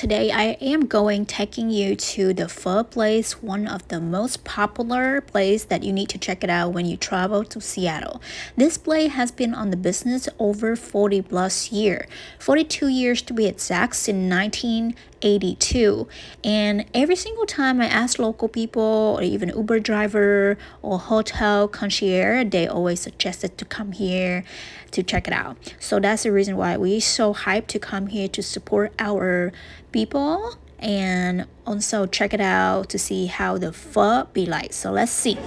today I am taking you to the pho place, one of the most popular place that you need to check it out when you travel to Seattle. This place has been on the business over 40 plus years, 42 years to be exact, since 1982. And every single time I ask local people or even Uber driver or hotel concierge, they always suggested to come here to check it out. So that's the reason why we're so hyped to come here to support our people and also check it out to see how the pho be like. So let's see.